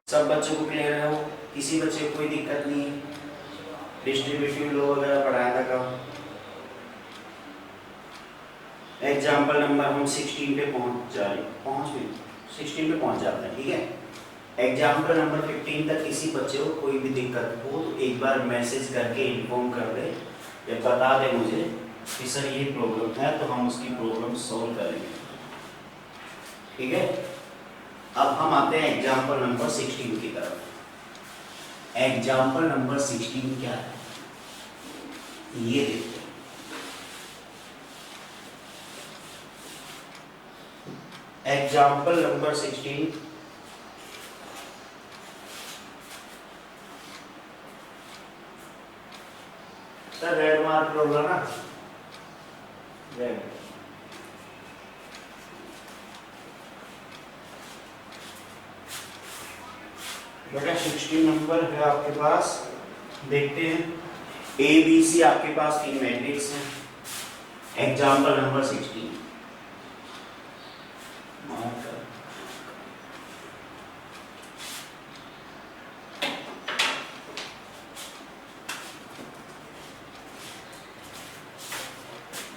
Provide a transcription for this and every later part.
सब बच्चों को क्लियर है? वो किसी बच्चे को कोई दिक्कत नहीं है? डिस्ट्रीब्यूटिव लॉ वगैरह पढ़ाया था कब? एग्जाम्पल नंबर हम 16 पे पहुंच जाते हैं। ठीक है, एग्जाम्पल नंबर 15 तक किसी बच्चे को कोई भी दिक्कत हो तो एक बार मैसेज करके इन्फॉर्म कर दे या बता दे मुझे कि सर ये प्रॉब्लम है, तो हम उसकी प्रॉब्लम सॉल्व करेंगे। ठीक है, अब हम आते हैं एग्जाम्पल नंबर 16 की तरफ। एग्जाम्पल नंबर 16 क्या है ये देखते हैं। Example number 16 sir red mark problem ना, रेड। बेटा 16 नंबर है आपके पास, देखते हैं। ए बी सी आपके पास तीन मैट्रिक्स हैं। एग्जाम्पल नंबर 16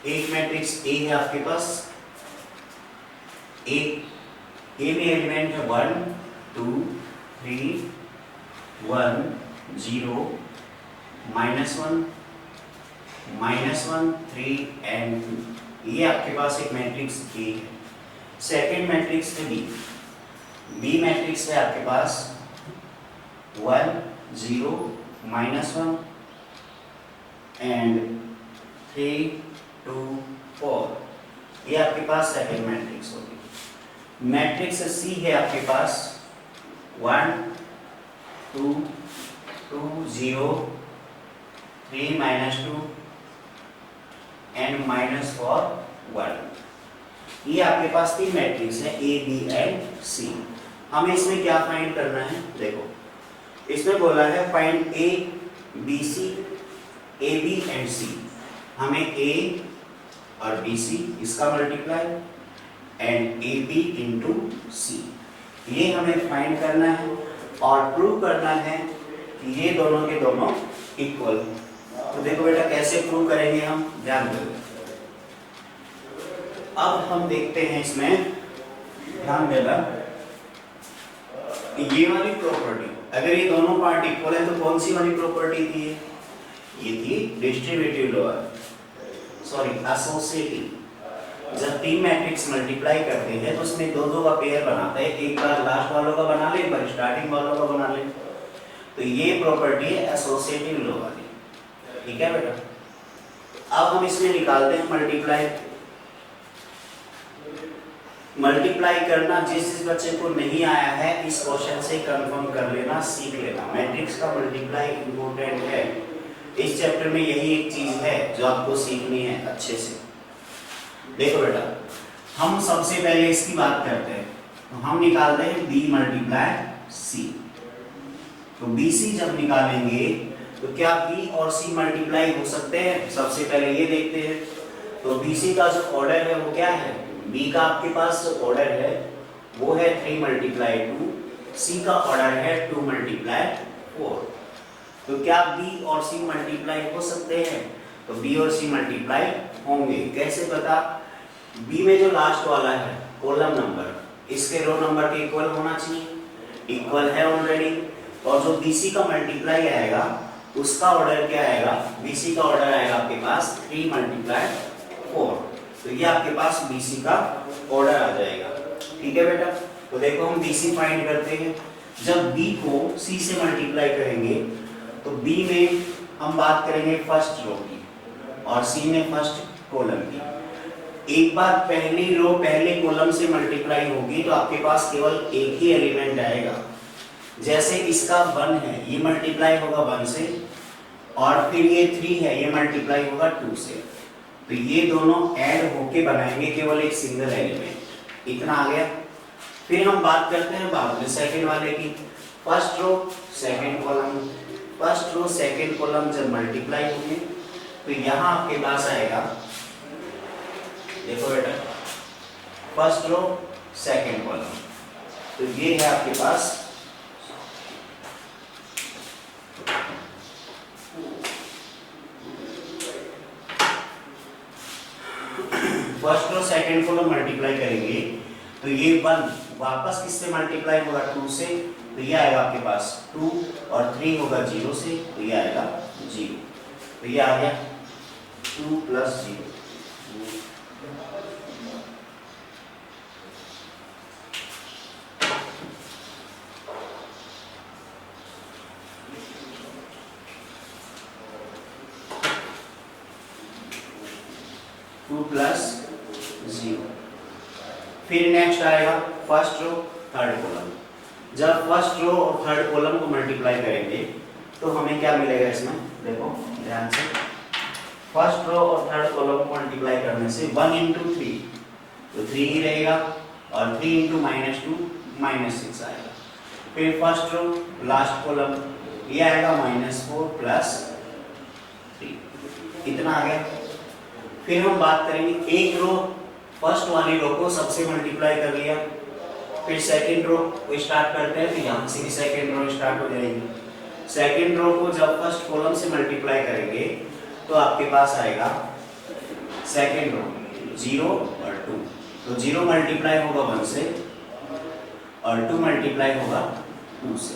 एक मैट्रिक्स ए है आपके पास। ए में एलिमेंट है 1 2 3 1 0 -1 -1 3 एंड 2। ये आपके पास एक मैट्रिक्स ए है। सेकेंड मैट्रिक्स है बी मैट्रिक्स है आपके पास 1 0 -1 एंड 3 2 4। ये आपके पास सेकेंड मैट्रिक्स होगी। मैट्रिक्स सी है आपके पास 1 2 2 0 3 -2 एंड -4 1। ये आपके पास तीन मैट्रिक्स है ए बी एंड सी। हमें इसमें क्या फाइंड करना है? देखो इसमें बोला है find A B C, A B and C. हमें ए और बी सी इसका multiply and A B into C, ये हमें फाइंड करना है और प्रूव करना है कि ये दोनों के दोनों इक्वल हैं। तो देखो बेटा कैसे प्रूव करेंगे हम, ध्यान दो। अब हम देखते हैं इसमें, ध्यान देना, ये वाली प्रॉपर्टी, अगर ये दोनों पार्ट इक्वल है तो कौन सी वाली प्रॉपर्टी थी? ये थी डिस्ट्रीब्यूटिव लॉ, सॉरी एसोसिएटिव। जब तीन मैट्रिक्स मल्टीप्लाई करते हैं तो उसमें दो दो का पेयर बनाता है, एक बार लास्ट वालों का बना ले, एक बार स्टार्टिंग वालों का बना ले। तो ये प्रॉपर्टी है एसोसिएटिव लॉ वाली। ठीक है बेटा, अब हम इसमें निकालते हैं मल्टीप्लाई करना। जिस बच्चे को नहीं आया है इस क्वेश्चन से कंफर्म कर लेना, सीख लेना। मैट्रिक्स का मल्टीप्लाई इंपॉर्टेंट है। इस चैप्टर में यही एक चीज है जो आपको सीखनी है अच्छे से। देखो बेटा, हम सबसे पहले इसकी बात करते हैं, तो हम निकालते हैं बी मल्टीप्लाई सी। तो बी सी जब निकालेंगे तो क्या बी और सी मल्टीप्लाई हो सकते हैं? सबसे पहले ये देखते हैं। तो बी सी का जो ऑर्डर है वो क्या है? बी का आपके पास जो ऑर्डर है वो है 3 × 2, सी का ऑर्डर है 2 × 4। तो क्या बी और सी मल्टीप्लाई हो सकते हैं? तो बी और सी मल्टीप्लाई होंगे। कैसे पता? बी में जो लास्ट वाला है कॉलम नंबर, इसके रो नंबर के इक्वल होना चाहिए, इक्वल है ऑलरेडी। और जो बीसी का मल्टीप्लाई आएगा उसका ऑर्डर क्या आएगा? बीसी का ऑर्डर आएगा आपके पास 3 × 4। तो ये आपके पास बीसी का ऑर्डर आ जाएगा। ठीक है बेटा, तो देखो हम बीसी फाइंड करते हैं। जब बी को सी से मल्टीप्लाई करेंगे तो बी में हम बात करेंगे फर्स्ट रो की और सी में फर्स्ट कॉलम की। एक बार पहली रो पहले कॉलम से मल्टीप्लाई होगी तो आपके पास केवल एक ही एलिमेंट आएगा। जैसे इसका 1 है, ये मल्टीप्लाई होगा 1 से, और फिर ये 3 है, ये मल्टीप्लाई होगा 2 से। तो ये दोनों ऐड होके बनाएंगे केवल एक सिंगल एलिमेंट। इतना आ गया। फिर हम बात करते हैं बाद में सेकंड वाले की। First row second column, first row second column जब मल्टीप्लाई होंगे तो यहाँ आपके पास आएगा, देखो बेटा, फर्स्ट रो सेकंड कॉलम। तो ये है आपके पास कॉलम मल्टीप्लाई करेंगे तो ये 1 वापस किससे मल्टीप्लाई होगा 2 से, तो ये आएगा आपके पास 2 और 3 होगा 0 से, तो ये आएगा 0। तो ये आ गया 2 + 0। 2 + 0। फिर नेक्स्ट आएगा फर्स्ट रो थर्ड कॉलम। जब फर्स्ट रो और थर्ड कॉलम को मल्टीप्लाई करेंगे तो हमें क्या मिलेगा इसमें, देखो ध्यान से। फर्स्ट रो और थर्ड कॉलम को मल्टीप्लाई करने से 1 × 3 तो 3 ही रहेगा और 3 × -2 -6 आएगा। फिर फर्स्ट रो लास्ट कॉलम ये आएगा -4 + 3, इतना आ गया। फिर हम बात करेंगे एक रो, फर्स्ट वाली रो को सबसे मल्टीप्लाई कर लिया, फिर सेकंड रो को स्टार्ट करते हैं, तो यहाँ से भी सेकंड रो स्टार्ट हो जाएगी। सेकंड रो को जब फर्स्ट कॉलम से मल्टीप्लाई करेंगे तो आपके पास आएगा सेकंड रो 0 और 2, तो 0 मल्टीप्लाई होगा 1 से और 2 मल्टीप्लाई होगा 2 से,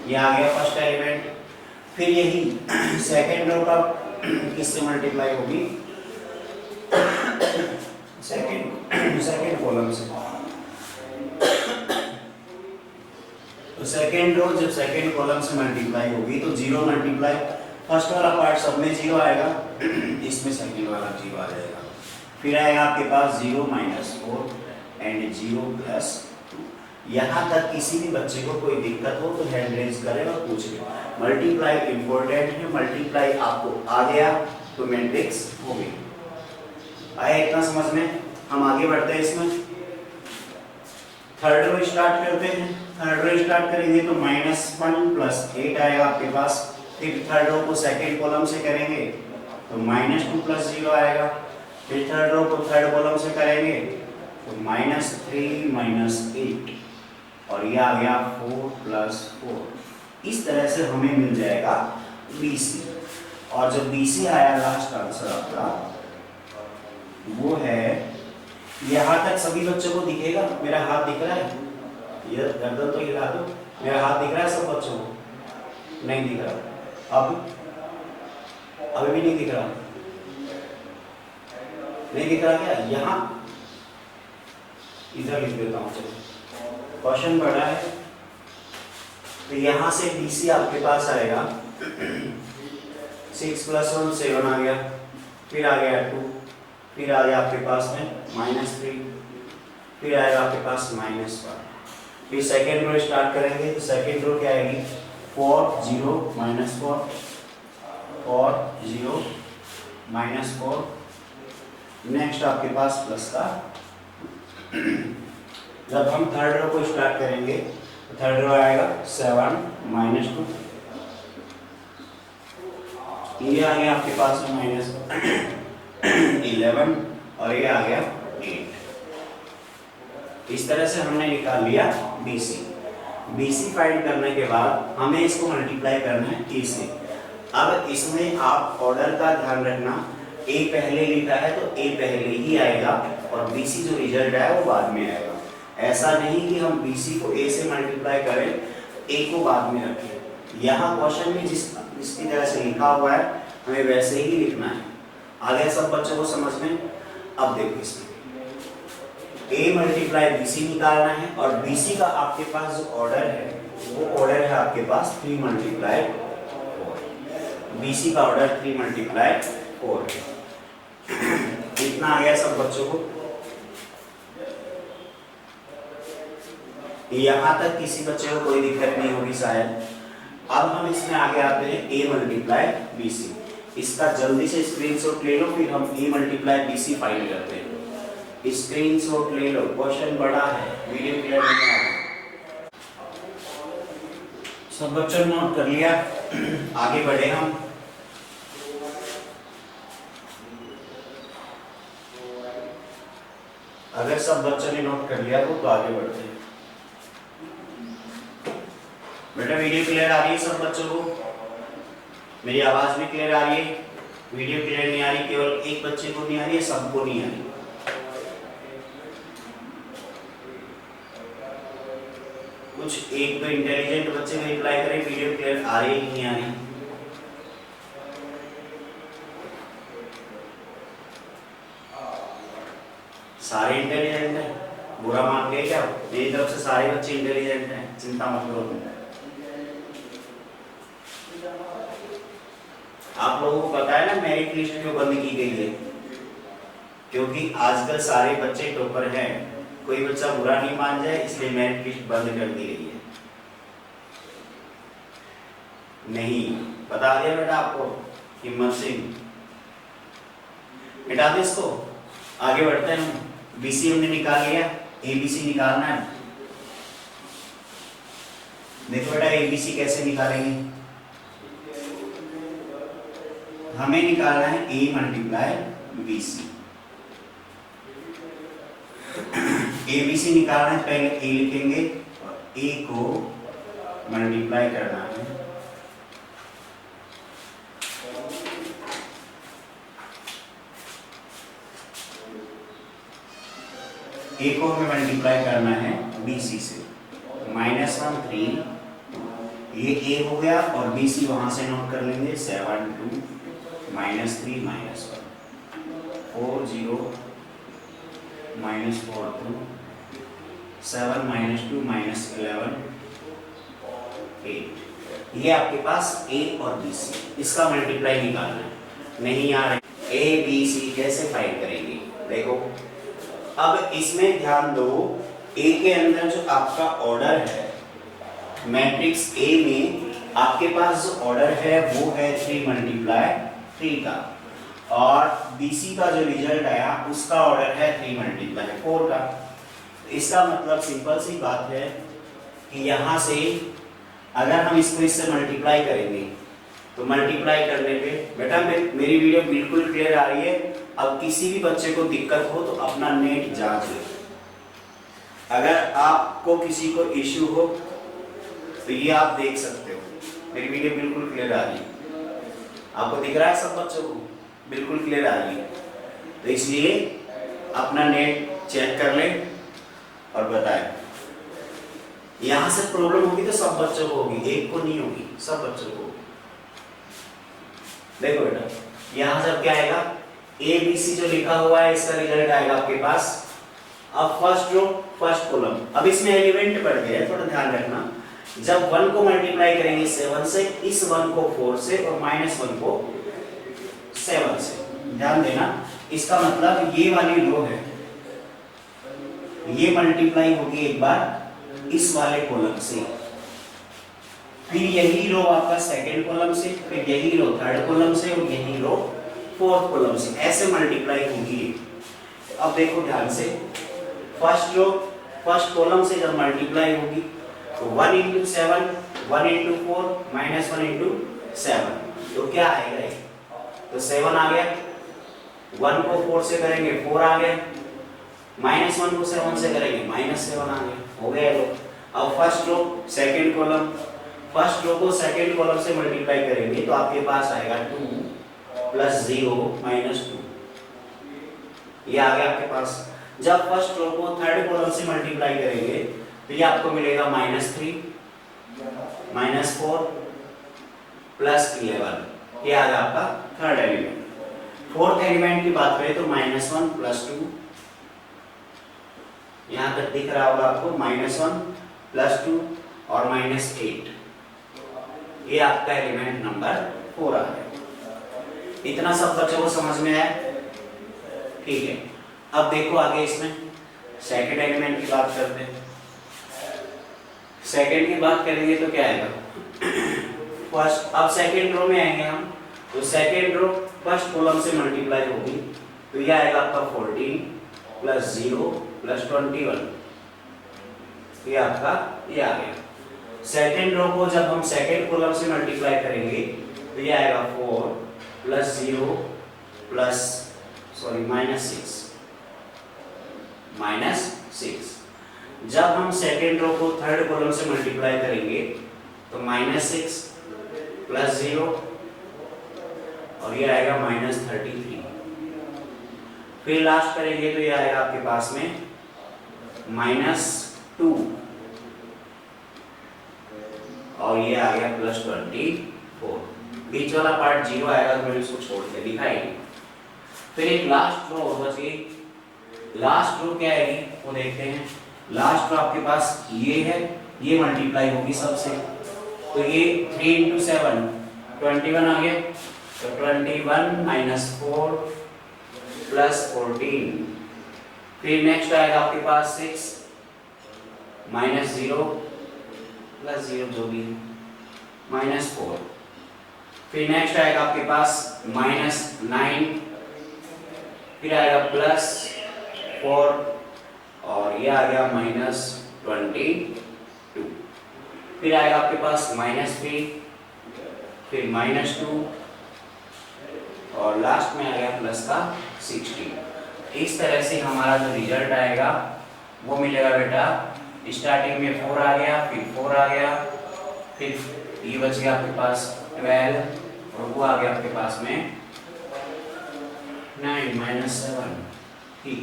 ये आ गया फर्स्ट एलिमेंट। फिर यही सेकंड रो का किससे मल्टीप्लाई होगी, सेकंड कॉलम से। तो सेकंड रो जब सेकंड कॉलम से मल्टीप्लाई होगी तो 0 मल्टीप्लाई, फर्स्ट वाला पार्ट सब में 0 आएगा, इसमें सेकंड वाला 0 आ जाएगा। फिर आएगा आपके पास 0 -4 एंड 0 + 2। यहाँ तक किसी भी बच्चे को कोई दिक्कत हो तो हैंड रेज करें और पूछ ले। मल्टीप्लाई इंपॉर्टेंट है, मल्टीप्लाई आपको आ गया तो मैट्रिक्स हो गई। आया इतना समझ में? हम आगे बढ़ते हैं इसमें। थर्ड रो स्टार्ट करते हैं। थर्ड रो स्टार्ट करेंगे तो -1 + 8 आएगा आपके पास। फिर थर्ड रो को सेकंड कॉलम से करेंगे तो -2 + 0 आएगा। फिर थर्ड रो को थर्ड कॉलम से करेंगे तो -3 - 8 और ये आ गया 4 + 4। इस तरह से हमें मिल जाएगा BC। और जो BC आया लास्ट आंसर आपका वो है, यहाँ तक सभी बच्चों को दिखेगा, मेरा हाथ दिख रहा है, ये गर्दन तो हिला दो, मेरा हाथ दिख रहा है सब बच्चों को? नहीं दिख रहा, अब अभी भी नहीं दिख रहा, नहीं दिख रहा क्या? यहाँ इधर लिख देता हूँ, चलो क्वेश्चन बड़ा है। तो यहाँ से BC आपके पास आएगा 6 + 1 7 आ गया, फिर आ गया 2, फिर आ गया आपके पास में -3, फिर आएगा आपके पास -1। फिर सेकेंड रो स्टार्ट करेंगे तो सेकेंड रो क्या आएगी 4 0 -4 और 0 -4। नेक्स्ट आपके पास प्लस का। जब हम थर्ड रो को स्टार्ट करेंगे तो थर्ड रो आएगा 7 -2, ये आ गया आपके पास -11 और ये आ गया 8। इस तरह से हमने निकाल लिया BC। BC फाइंड करने के बाद हमें इसको मल्टीप्लाई करना है A से। अब इसमें आप ऑर्डर का ध्यान रखना, A पहले लिखा है तो A पहले ही आएगा और BC जो रिजल्ट आया वो बाद में आएगा। ऐसा नहीं कि हम BC को A से मल्टीप्लाई करें A को बाद में रखें। यहाँ क्वेश्चन में जिसकी तरह से लिखा हुआ है हमें वैसे ही लिखना है। आ गया सब बच्चों को समझ में? अब देखो इसमें A मल्टीप्लाई BC निकालना है और BC का आपके पास जो ऑर्डर है वो ऑर्डर है आपके पास 3 × 4। BC का ऑर्डर 3 × 4 इतना आ गया सब बच्चों को? यहाँ तक किसी बच्चे को कोई दिक्कत नहीं होगी शायद। अब हम इसमें आगे आते हैं A मल्टीप्लाई BC। इसका जल्दी से स्क्रीनशॉट ले लो, फिर हम A मल्टीप्लाई BC फाइंड करते हैं। स्क्रीनशॉट ले लो, क्वेश्चन बड़ा है, वीडियो क्लियर नहीं आ रहा। सब बच्चों ने नोट कर लिया? आगे बढ़े हम। अगर सब बच्चों ने नोट कर लिया तो आगे बढ़ते हैं। बेटा वीडियो क्लियर आ रही है सब बच्चों को? मेरी आवाज भी क्लियर आ रही है? वीडियो क्लियर नहीं आ रही, केवल एक बच्चे को नहीं आ रही है, सबको नहीं आ रही? कुछ एक दो इंटेलिजेंट बच्चे को रिप्लाई करें, वीडियो क्लियर आ रही है नहीं आ रही? सारे इंटेलिजेंट हैं, बुरा मान गए क्या? मेरी तरफ से सारे बच्चे इंटेलिजेंट हैं, चिंता मत करो तुम। आप लोगों को पता है ना मेरिट लिस्ट क्यों बंद की गई है? क्योंकि आजकल सारे बच्चे टॉपर हैं, कोई बच्चा बुरा नहीं मान जाए इसलिए मेरिट लिस्ट बंद कर दी गई है। नहीं बता दिया बेटा आपको, हिम्मत सिंह मिटा दे इसको। आगे बढ़ते हैं हम। बीसी हमने निकाल लिया, एबीसी निकालना है। देखो बेटा एबीसी कैसे निकालेंगे, हमें निकालना है ए मल्टीप्लाई बीसी। एबीसी निकालना है, पहले ए लिखेंगे और ए को मल्टीप्लाई करना है ए को हमें मल्टीप्लाई करना है बीसी से। -1 3, ये ए हो गया और बीसी वहां से नोट कर लेंगे 7 2 -3 -1 4 0 -4 2 7 -2 -11 8। ये आपके पास ए और बी सी, इसका मल्टीप्लाई निकालना है। नहीं यार ए बी सी कैसे फाइंड करेंगे? देखो अब इसमें ध्यान दो, ए के अंदर जो आपका ऑर्डर है मैट्रिक्स ए में आपके पास जो ऑर्डर है वो है 3 × 3 का, और बीसी का जो रिजल्ट आया उसका ऑर्डर है 3 × 4 का। इसका मतलब सिंपल सी बात है कि यहाँ से अगर हम इसको इससे मल्टीप्लाई करेंगे तो मल्टीप्लाई करने पे बेटा मेरी वीडियो बिल्कुल क्लियर आ रही है। अब किसी भी बच्चे को दिक्कत हो तो अपना नेट जांच ले, अगर आपको किसी को इश्यू हो तो ये आप देख सकते हो। मेरी वीडियो बिल्कुल क्लियर आ रही है, आपको दिख रहा है सब बच्चों को बिल्कुल क्लियर आ रही है, तो इसलिए अपना नेट चेक कर ले और बताएं। यहां से प्रॉब्लम होगी तो सब बच्चों को होगी, एक को नहीं होगी, सब बच्चों को। देखो बेटा यहां से क्या आएगा, ए बी सी जो लिखा हुआ है इसका रिजल्ट आएगा आपके पास। अब फर्स्ट रो फर्स्ट कॉलम, अब इसमें एलिमेंट बढ़ गए, थोड़ा ध्यान रखना। जब 1 को मल्टीप्लाई करेंगे 7 से, इस 1 को 4 से और -1 को 7 से, ध्यान देना। इसका मतलब ये वाली रो है, ये मल्टीप्लाई होगी एक बार इस वाले कॉलम से, फिर यही रो आपका सेकंड कॉलम से, फिर यही रो थर्ड कॉलम से और यही रो फोर्थ कॉलम से, ऐसे मल्टीप्लाई होगी। अब देखो ध्यान से, फर्स्ट रो फर्स्ट कॉलम से जब मल्टीप्लाई होगी तो 1 × 7 1 × 4 -1 × 7, तो क्या आएगा? तो 7 आ गया, 1 को 4 से करेंगे 4 आ गया, -1 को 7 से करेंगे -7 आ गया, हो गया लोग। अब first row second column, first row को सेकंड कॉलम से मल्टीप्लाई करेंगे तो आपके पास आएगा 2 + 0 -2, ये आ गया आपके पास। जब फर्स्ट रो को थर्ड कॉलम से मल्टीप्लाई करेंगे तो ये आपको मिलेगा -3 -4 + 11, ये आ गया आपका थर्ड एलिमेंट। फोर्थ एलिमेंट की बात करें तो -1 + 2, यहां तक दिख रहा होगा आपको, -1 + 2 और -8, ये आपका एलिमेंट नंबर 4 आ गया। इतना सब बच्चों को समझ में आया? ठीक है, अब देखो आगे इसमें सेकंड एलिमेंट की बात करते हैं। सेकंड की बात करेंगे तो क्या आएगा, फर्स्ट, अब सेकंड रो में आएंगे हम, तो सेकंड रो फर्स्ट कॉलम से मल्टीप्लाई होगी तो ये आएगा आपका 14 + 0 + 21, ये आपका ये आ गया। सेकंड रो को जब हम सेकंड कॉलम से मल्टीप्लाई करेंगे तो ये आएगा 4 + 0 -6। जब हम सेकंड रो को थर्ड कॉलम से मल्टीप्लाई करेंगे तो -6 + 0 और ये आएगा -33। फिर लास्ट करेंगे तो ये आएगा आपके पास में -2 और ये आ गया +24। बीच वाला पार्ट 0 आएगा तो मैंने इसको छोड़ के लिखा ही। फिर एक लास्ट रो होगा चाहिए। लास्ट रो क्या आएगी वो देखते हैं। लास्ट रो आपके पास ये है, ये मल्टीप्लाई होगी सबसे, तो ये 3 × 7 21 आ गया, तो 21 - 4 + 14। फिर नेक्स्ट आएगा आपके पास 6 - 0 + 0 जो भी है -4। फिर नेक्स्ट आएगा आपके पास -9, फिर आएगा +4 और ये आ गया -22। फिर आएगा आपके पास -3, फिर -2 और लास्ट में आ गया +16। इस तरह से हमारा जो रिजल्ट आएगा वो मिलेगा बेटा। स्टार्टिंग में 4 आ गया, फिर 4 आ गया, फिर ये बच गया आपके पास 12 और वो आ गया आपके पास में 9 - 7। ठीक,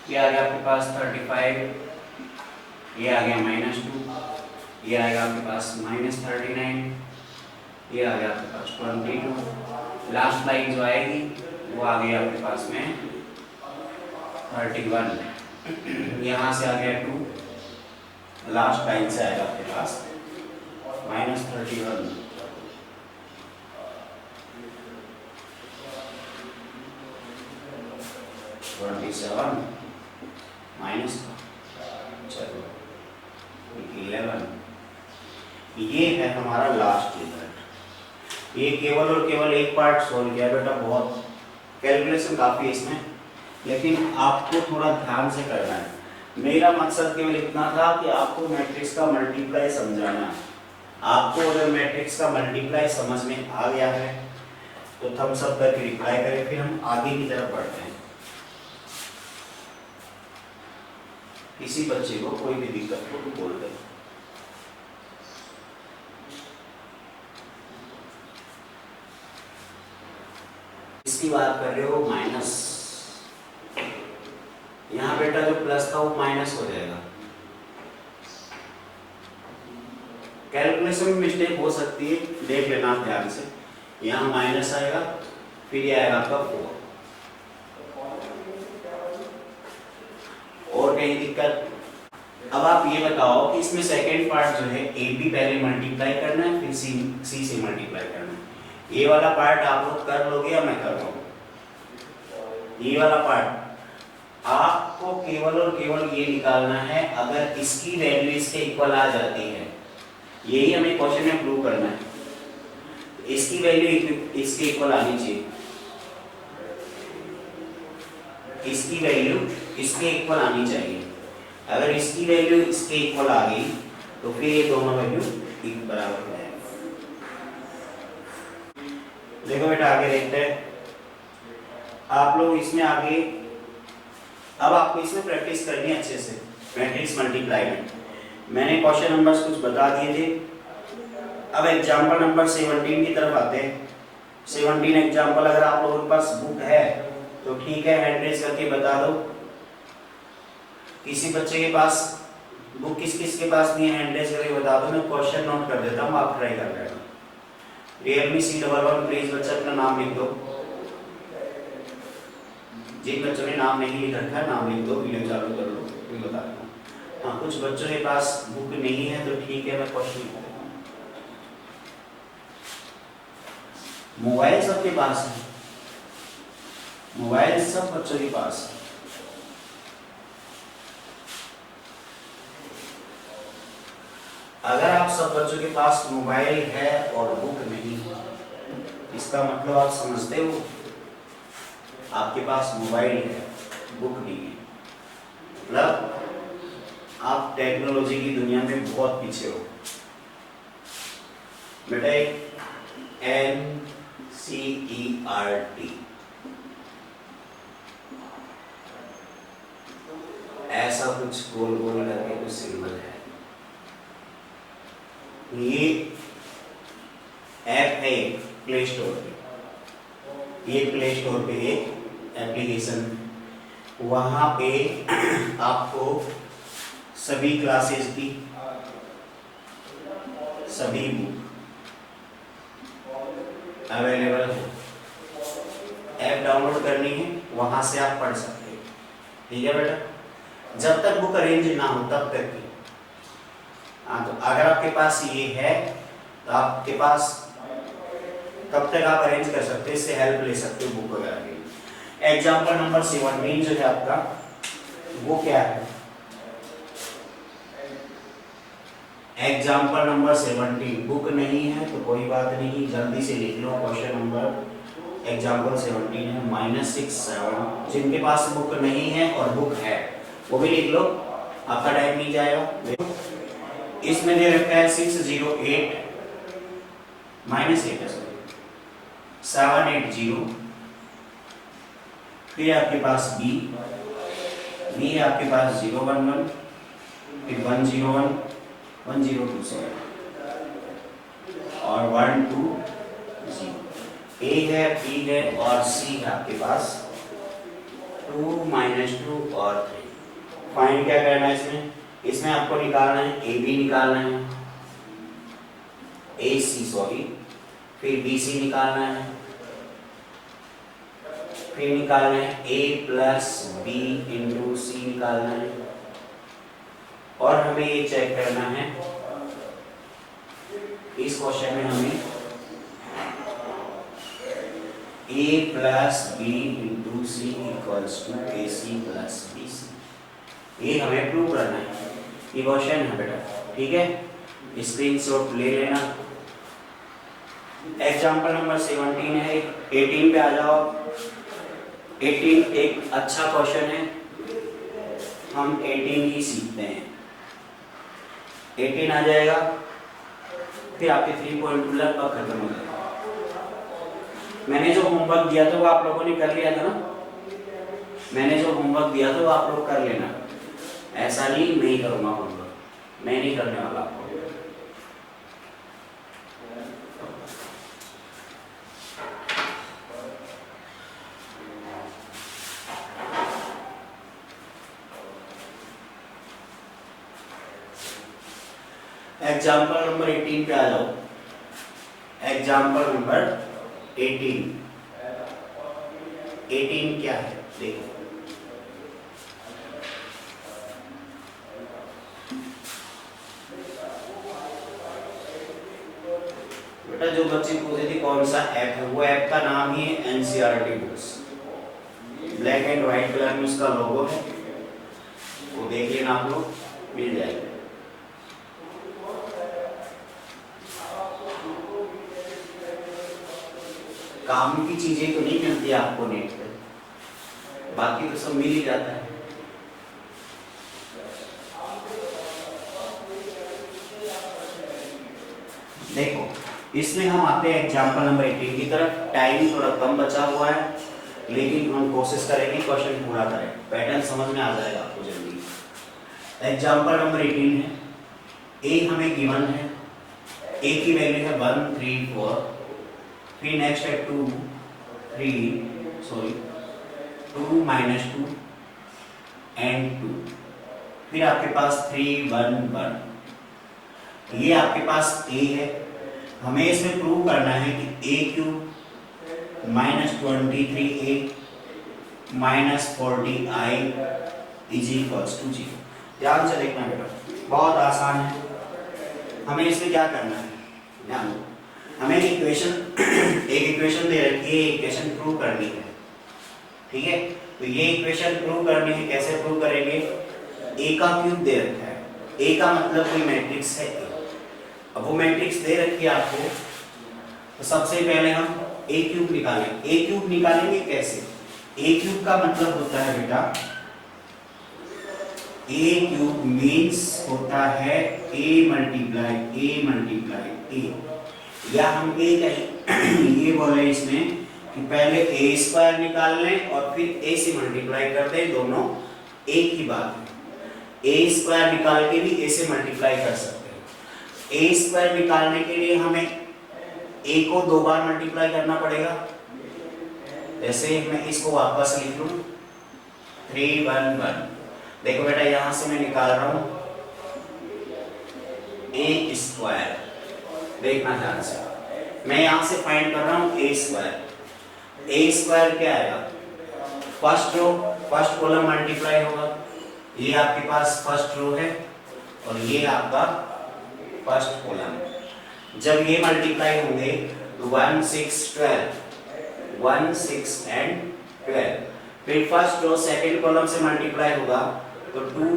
ये आ गया आपके पास 35, ये आ गया -2, ये आएगा आपके पास -39, ये आ गया आपके पास 22। लास्ट लाइन जो आएगी वो आ गई आपके पास में 31। यहाँ से आ गया 2, लास्ट लाइन से आएगा आपके पास -31। -11। ये है हमारा लास्ट रिजल्ट। ये केवल और केवल एक पार्ट सोल्व किया बेटा, बहुत कैलकुलेशन काफ़ी है इसमें, लेकिन आपको थोड़ा ध्यान से करना है। मेरा मकसद केवल इतना था कि आपको मैट्रिक्स का मल्टीप्लाई समझाना है। आपको अगर मैट्रिक्स का मल्टीप्लाई समझ में आ गया है तो थम्स अप करके रिप्लाई करें, फिर हम आगे की तरफ बढ़ते हैं। किसी बच्चे को कोई भी दिक्कत हो तो बोल दें। इसकी बात कर रहे हो माइनस, यहाँ बेटा जो प्लस था वो माइनस हो जाएगा। कैलकुलेशन में मिस्टेक हो सकती है, देख लेना आप ध्यान से। यहाँ माइनस आएगा, फिर ये आएगा आपका 4। और कहीं दिक्कत? अब आप ये बताओ कि इसमें सेकेंड पार्ट जो है ए बी पहले मल्टीप्लाई करना है, फिर सी से मल्टीप्लाई करना है। ये वाला पार्ट आप लोग कर लोगे या मैं कर रहा हूँ? ये वाला पार्ट आपको केवल और केवल ये निकालना है अगर इसकी वैल्यू इसके इक्वल आ जाती है, यही हमें क्वेश्चन में प्रूव करना है। इसकी वैल्यू इसके इक्वल आनी चाहिए, इसकी वैल्यू इसके इक्वल आनी चाहिए। अगर इसकी वैल्यू इसके इक्वल आ गई तो फिर ये दोनों वैल्यू बराबर हो जाएंगे। देखो बेटा आगे देखते हैं आप लोग इसमें आगे। अब आपको इसमें प्रैक्टिस करनी है अच्छे से मैट्रिक्स मल्टीप्लाई में। मैंने क्वेश्चन नंबर्स कुछ बता दिए थे। अब एग्जांपल नंबर 17 की तरफ आते हैं। 17 एग्जांपल अगर आप लोगों के पास बुक है तो ठीक है, हैंड रेज करके बता दो। किसी बच्चे के पास बुक किस किस के पास नहीं है, हैंड रेज करके बता दो। मैं क्वेश्चन नोट कर देता हूँ, आप ट्राई कर लेना। Realme C11 प्लीज बच्चा अपना नाम लिख दो। जिन बच्चों ने नाम नहीं लिख रखा है नाम लिख दो, वीडियो चालू कर लो, मैं बता रहा हूँ। हाँ, कुछ बच्चों के पास बुक नहीं है तो ठीक है, मैं क्वेश्चन लिख देता हूँ। मोबाइल सबके पास है, मोबाइल सब बच्चों के पास है। अगर आप सब बच्चों के पास मोबाइल है और बुक नहीं है, इसका मतलब आप समझते हो आपके पास मोबाइल है बुक नहीं है, मतलब आप टेक्नोलॉजी की दुनिया में बहुत पीछे हो। बेटा NCERT ऐसा कुछ गोल गोल करके कुछ सिंबल है। ये ऐप है प्ले स्टोर पे, ये प्ले स्टोर पे एक एप्लीकेशन, वहां पे आपको सभी क्लासेस की सभी बुक अवेलेबल है। ऐप डाउनलोड करनी है, वहां से आप पढ़ सकते हैं। ठीक है बेटा, जब तक बुक अरेंज ना हो तब तक की। हाँ, तो अगर आपके पास ये है तो आपके पास तब तक आप अरेंज कर सकते हैं, इससे हेल्प ले सकते हो बुक वगैरह की। एग्जाम्पल नंबर 17 जो है आपका, वो क्या है? एग्जाम्पल नंबर 17 बुक नहीं है तो कोई बात नहीं, जल्दी से लिख लो। क्वेश्चन नंबर एग्जाम्पल 17 है -6 7। जिनके पास बुक नहीं है और बुक है वो भी लिख लो, आपका टाइम नहीं जाएगा। इसमें दे रखा है 608 -8 780। फिर आपके पास बी है आपके पास 011, फिर 101 102 से और 120। ए है, बी है और सी है आपके पास 2 -2 और 3। फाइंड क्या करना है इसमें? इसमें आपको निकालना है ए बी निकालना है, ए सी सॉरी, फिर बी सी निकालना है, फिर निकालना है a प्लस बी इंटू सी निकालना है, और हमें ये चेक करना है इस क्वेश्चन में हमें a plus B into C equals to A C plus B C. ये हमें प्रूव करना है, ये क्वेश्चन है बेटा। ठीक है, स्क्रीनशॉट ले लेना। एग्जाम्पल नंबर 17 है, 18 पे आ जाओ। 18 एक अच्छा क्वेश्चन है, हम 18 ही सीखते हैं। 18 आ जाएगा, फिर आपके 3.2 लगभग खत्म हो जाएगा। मैंने जो होमवर्क दिया था वो आप लोगों ने कर लिया था ना? मैंने जो होमवर्क दिया था वो आप लोग कर लेना। ऐसा नहीं मैं ही करूँगा होमवर्क, मैं नहीं करने वाला आपको। एग्जाम्पल नंबर 18 पे आ जाओ। एग्जाम्पल नंबर 18 क्या है देखो। बेटा जो बच्चे पूछे थे कौन सा ऐप है, वो ऐप का नाम ही है NCERT books. Black and white colour में उसका लोगो है, वो देख लेना आप लोग, मिल जाएगा। काम की चीजें तो नहीं मिलती आपको नेट पे, बाकी तो सब मिल ही जाता है। देखो इसमें हम आते हैं एग्जाम्पल नंबर 18 की तरफ। टाइम थोड़ा कम बचा हुआ है, लेकिन हम कोशिश करेंगे क्वेश्चन पूरा करें, पैटर्न समझ में आ जाएगा आपको जल्दी। एग्जाम्पल नंबर 18 है, ए हमें गिवन है, ए की वैल्यू है 1 3 4, फिर नेक्स्ट है 2 -2 एंड 2, फिर आपके पास 3 1 1। ये आपके पास ए है, हमें इसमें प्रूव करना है कि a cube -23a -40i is equals to 0। ध्यान से देखना बेटा, बहुत आसान है। हमें इसमें क्या करना है, ध्यान दो। हमें एक इक्वेशन दे रखी है, इक्वेशन प्रूव करनी है। ठीक है, तो ये इक्वेशन प्रूव करनी है, कैसे प्रूव करेंगे? a का क्यूब दे रखा है, a का मतलब कोई मैट्रिक्स है। अब वो मैट्रिक्स दे रखी है आपको, तो सबसे पहले हम a क्यूब निकालेंगे। a क्यूब निकालेंगे कैसे? a क्यूब का मतलब होता है बेटा, a क्यूब मीन्स होता है a मल्टीप्लाई a, या हम a कहें ये बोले इसमें कि पहले a स्क्वायर निकाल लें और फिर a से मल्टीप्लाई कर दें, दोनों एक ही बात है। a स्क्वायर निकाल के भी a से मल्टीप्लाई कर सकते हैं। a स्क्वायर निकालने के लिए हमें a को 2 बार मल्टीप्लाई करना पड़ेगा। जैसे मैं इसको वापस लिख लूं 3 1 1। देखो बेटा यहां से मैं निकाल रहा हूं a स्क्वायर, देखना ध्यान से। मैं यहाँ से फाइंड कर रहा हूँ ए स्क्वायर। ए स्क्वायर क्या आएगा? First row first column multiply होगा, ये आपके पास फर्स्ट रो है और ये आपका फर्स्ट कॉलम। जब ये मल्टीप्लाई होंगे तो 1 6 12 1 6 एंड 12। फिर फर्स्ट रो सेकंड कॉलम से मल्टीप्लाई होगा तो 2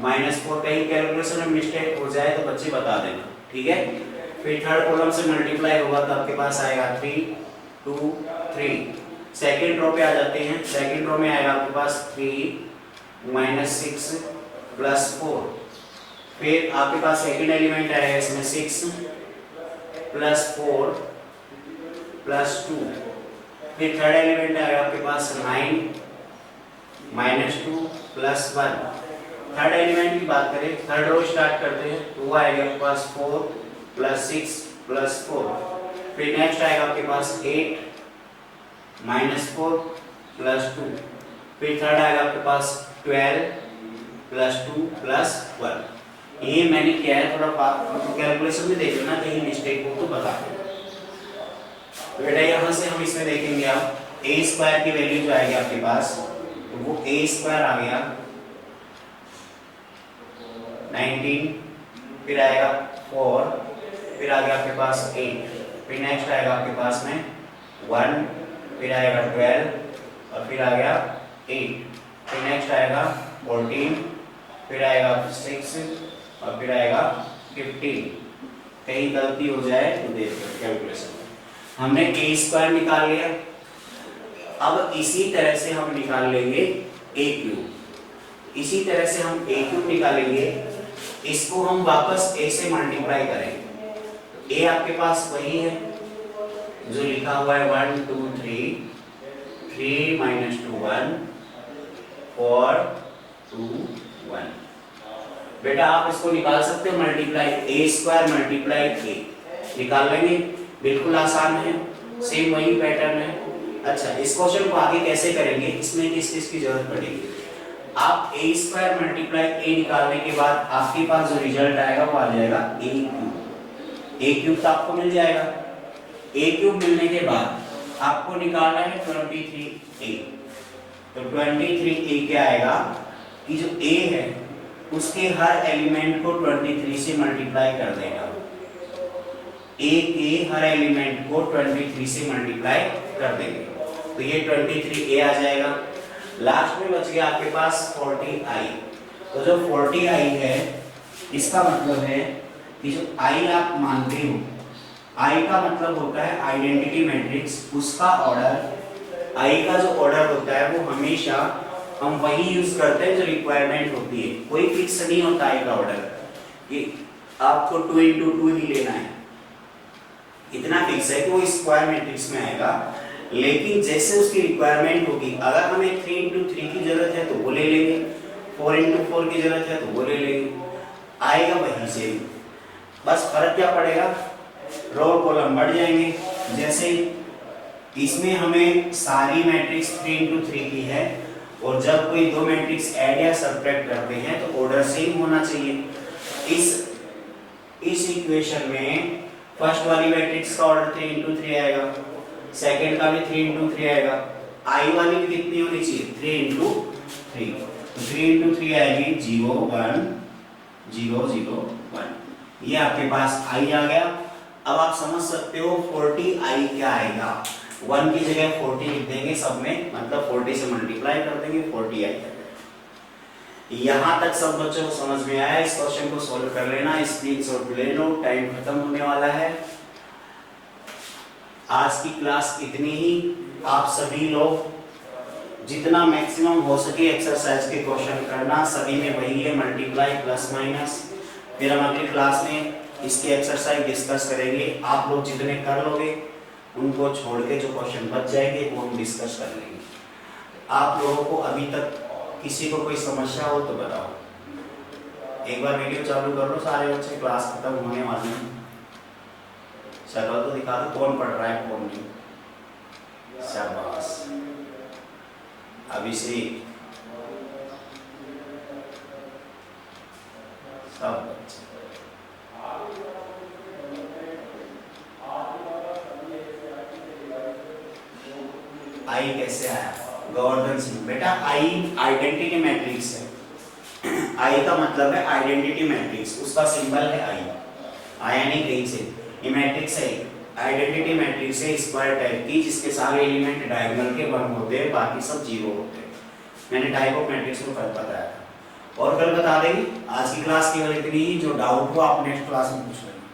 -4। कहीं कैलकुलेशन में मिस्टेक हो जाए तो बच्चे बता देना, ठीक है। फिर थर्ड कॉलम से मल्टीप्लाई होगा तो आपके पास आएगा 3 2 3। सेकंड रो पे आ जाते हैं। सेकंड रो में आएगा आपके पास 3 -6 +4। फिर आपके पास सेकंड एलिमेंट आएगा इसमें 6 +4 +2। फिर थर्ड एलिमेंट आएगा आपके पास 9 -2 +1। थर्ड एलिमेंट की बात करें, थर्ड रो स्टार्ट करते हैं तो वो आएगा आपके पास 4 +6 +4। फिर नेक्स्ट आएगा आपके पास 8 -4 +2। फिर थर्ड आएगा आपके पास 12 +2 +1। ये मैंने किया है, थोड़ा कैलकुलेशन में देख लेना, कहीं मिस्टेक हो तो बता दो। बेटा यहाँ से हम इसमें देखेंगे आप ए स्क्वायर की वैल्यू जो आएगी आपके पास, तो वो ए स्क्वायर आ गया 19। फिर आएगा 4, फिर आ गया आपके पास 8। फिर नेक्स्ट आएगा आपके पास में 1, फिर आएगा 12 और फिर आ गया 8। फिर नेक्स्ट आएगा 14, फिर आएगा 6 और फिर आएगा 15। कहीं गलती हो जाए तो देख कैलकुलेशन। हमने ए स्क्वायर निकाल लिया। अब इसी तरह से हम निकाल लेंगे ए क्यूब। इसी तरह से हम ए क्यूब निकालेंगे, इसको हम वापस ए से मल्टीप्लाई करेंगे। ए आपके पास वही है जो लिखा हुआ है 1 2 3 3 -2 1 4 2 1। बेटा आप इसको निकाल सकते हो मल्टीप्लाई, ए स्क्वायर मल्टीप्लाई ए निकाल लेंगे, बिल्कुल आसान है, सेम वही पैटर्न है। अच्छा, इस क्वेश्चन को आगे कैसे करेंगे, इसमें किस चीज की जरूरत पड़ेगी? आप ए स्क्वायर मल्टीप्लाई ए निकालने के बाद आपके पास जो रिजल्ट आएगा वो आ जाएगा ए क्यूब। ए क्यूब तो आपको मिल जाएगा। ए क्यूब मिलने के बाद आपको निकालना है 23a। तो 23a क्या आएगा कि जो a है उसके हर एलिमेंट को 23 से मल्टीप्लाई कर देगा। a के हर एलिमेंट को 23 से मल्टीप्लाई कर देंगे तो ये 23a आ जाएगा। लास्ट में बच गया आपके पास 40i। तो जो 40i है इसका मतलब है कि जो i आप मानते हो, i का मतलब होता है आइडेंटिटी मैट्रिक्स, उसका ऑर्डर, i का जो ऑर्डर होता है वो हमेशा हम वही यूज करते हैं जो रिक्वायरमेंट होती है। कोई फिक्स नहीं होता i का ऑर्डर कि आपको 2 × 2 ही लेना है, इतना फिक्स है कि वो स्क्वायर मैट्रिक्स में आएगा। लेकिन जैसे उसकी रिक्वायरमेंट होगी, अगर हमें 3 × 3 की जरूरत है तो वो ले लेंगे, 4 × 4 की जरूरत है तो वो ले लेंगे, आएगा वहीं से। बस फर्क क्या पड़ेगा, रो कॉलम बढ़ जाएंगे। जैसे इसमें हमें सारी मैट्रिक्स 3 × 3 की है और जब कोई दो मैट्रिक्स ऐड या सब्ट्रैक्ट करते हैं तो ऑर्डर सेम होना चाहिए। इस इक्वेशन में फर्स्ट वाली मैट्रिक्स का ऑर्डर 3 × 3 आएगा, सेकंड का भी 3 × 3 आएगा, आई वाली भी कितनी होनी चाहिए 3 × 3। तो 3 × 3 आएगी 0 1 0 0 1। ये आपके पास आई आ गया। अब आप समझ सकते हो 40i क्या आएगा, 1 की जगह 40 लिख देंगे सब में, मतलब 40 से मल्टीप्लाई कर देंगे 40i। यहाँ तक सब बच्चों को समझ में आया? इस क्वेश्चन को सॉल्व कर लेना, स्क्रीनशॉट ले लो, टाइम खत्म होने वाला है। आज की क्लास इतनी ही। आप सभी लोग जितना मैक्सिमम हो सके एक्सरसाइज के क्वेश्चन करना, सभी में वही है मल्टीप्लाई प्लस माइनस। फिर हम अगली क्लास में इसके एक्सरसाइज डिस्कस करेंगे। आप लोग जितने कर लोगे उनको छोड़ के जो क्वेश्चन बच जाएंगे वो हम डिस्कस कर लेंगे। आप लोगों को अभी तक किसी को कोई समस्या हो तो बताओ। एक बार वीडियो चालू कर लो सारे बच्चे, क्लास खत्म होने वाली है। शक्ल तो दिखा दो कौन पढ़ रहा है कौन नहीं। शाबाश। अभिषेक, सब बच्चे आई कैसे आया? गोवर्धन सिंह। बेटा आई आइडेंटिटी मैट्रिक्स है, आई का मतलब है आइडेंटिटी मैट्रिक्स, उसका सिंबल है आई, आया नहीं कहीं से, ये मैट्रिक्स है, आइडेंटिटी मैट्रिक्स है स्क्वायर टाइप की, जिसके सारे एलिमेंट डायगोनल के 1 होते हैं, बाकी सब 0 होते हैं। मैंने टाइप ऑफ मैट्रिक्स को कल बताया था और कल बता देंगे। आज की क्लास केवल इतनी ही, जो डाउट हो आप नेक्स्ट क्लास में पूछ लेंगे।